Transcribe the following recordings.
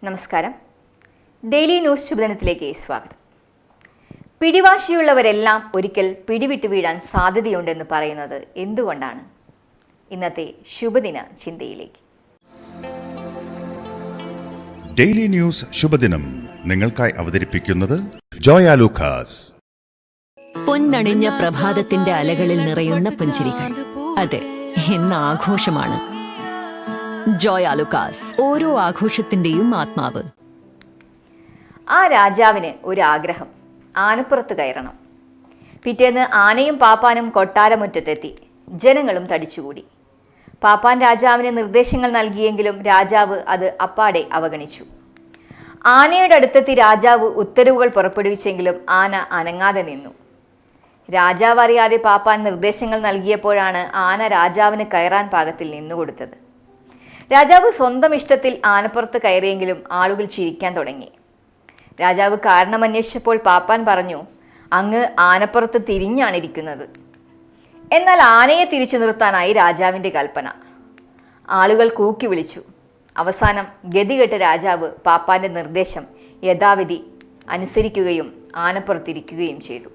നമസ്കാരം. Daily news ശുഭദിനത്തിലേക്ക് സ്വാഗതം. പിടിവാശിയുള്ളവരെല്ലാം ഒരിക്കൽ പിടിവിട്ട് വീഴാൻ സാധ്യതയുണ്ടെന്ന് പറയുന്നത് എന്തുകൊണ്ടാണ്? ഇന്നത്തെ ശുഭദിന ചിന്തയിലേക്ക്. ഡെയിലി ന്യൂസ് ശുഭദിനം നിങ്ങൾക്കായി അവതരിപ്പിക്കുന്നത് ജോയ ലൂക്കാസ്. പൊന്നണിഞ്ഞ പ്രഭാതത്തിന്റെ അലകളിൽ നിറയുന്ന പുഞ്ചിരികൾ, അതെ, ഇന്ന് ആഘോഷമാണ്. ജോയ ലൂക്കാസ്, ഓരോ ആഘോഷത്തിന്റെയും ആത്മാവ്. ആ രാജാവിന് ഒരു ആഗ്രഹം, ആനപ്പുറത്ത് കയറണം. പിറ്റേന്ന് ആനയും പാപ്പാനും കൊട്ടാരമുറ്റത്തെത്തി. ജനങ്ങളും തടിച്ചുകൂടി. പാപ്പാൻ രാജാവിന് നിർദ്ദേശങ്ങൾ നൽകിയെങ്കിലും രാജാവ് അത് അപ്പാടെ അവഗണിച്ചു. ആനയുടെ അടുത്തെത്തി രാജാവ് ഉത്തരവുകൾ പുറപ്പെടുവിച്ചെങ്കിലും ആന അനങ്ങാതെ നിന്നു. രാജാവ് അറിയാതെ പാപ്പാൻ നിർദ്ദേശങ്ങൾ നൽകിയപ്പോഴാണ് ആന രാജാവിന് കയറാൻ പാകത്തിൽ നിന്നുകൊടുത്തത്. രാജാവ് സ്വന്തം ഇഷ്ടത്തിൽ ആനപ്പുറത്ത് കയറിയെങ്കിലും ആളുകൾ ചിരിക്കാൻ തുടങ്ങി. രാജാവ് കാരണമന്വേഷിച്ചപ്പോൾ പാപ്പാൻ പറഞ്ഞു, അങ്ങ് ആനപ്പുറത്ത് തിരിഞ്ഞാണിരിക്കുന്നത്. എന്നാൽ ആനയെ തിരിച്ചു നിർത്താനായി രാജാവിൻ്റെ കൽപ്പന. ആളുകൾ കൂക്കി വിളിച്ചു. അവസാനം ഗതികെട്ട രാജാവ് പാപ്പാന്റെ നിർദ്ദേശം യഥാവിധി അനുസരിക്കുകയും ആനപ്പുറത്തിരിക്കുകയും ചെയ്തു.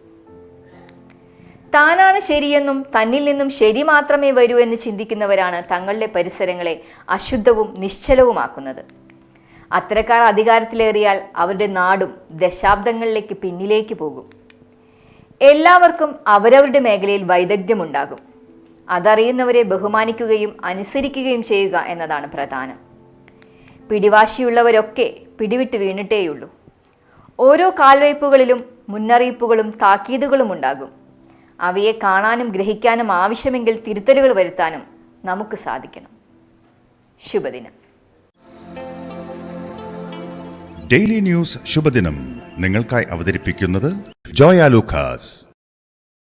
താനാണ് ശരിയെന്നും തന്നിൽ നിന്നും ശരി മാത്രമേ വരൂ എന്ന് ചിന്തിക്കുന്നവരാണ് തങ്ങളുടെ പരിസരങ്ങളെ അശുദ്ധവും നിശ്ചലവുമാക്കുന്നത്. അത്തരക്കാർ അധികാരത്തിലേറിയാൽ അവരുടെ നാടും ദശാബ്ദങ്ങളിലേക്ക് പിന്നിലേക്ക് പോകും. എല്ലാവർക്കും അവരവരുടെ മേഖലയിൽ വൈദഗ്ധ്യമുണ്ടാകും. അതറിയുന്നവരെ ബഹുമാനിക്കുകയും അനുസരിക്കുകയും ചെയ്യുക എന്നതാണ് പ്രധാനം. പിടിവാശിയുള്ളവരൊക്കെ പിടിവിട്ട് വീണിട്ടേയുള്ളൂ. ഓരോ കാൽവയ്പ്പുകളിലും മുന്നറിയിപ്പുകളും താക്കീതുകളും ഉണ്ടാകും. അവയെ കാണാനും ഗ്രഹിക്കാനും ആവശ്യമെങ്കിൽ തിരുത്തലുകൾ വരുത്താനും നമുക്ക് സാധിക്കണം. ശുഭദിനം. ഡെയിലി ന്യൂസ് ശുഭദിനം നിങ്ങൾക്കായി അവതരിപ്പിക്കുന്നത് ജോയ ലൂക്കാസ്.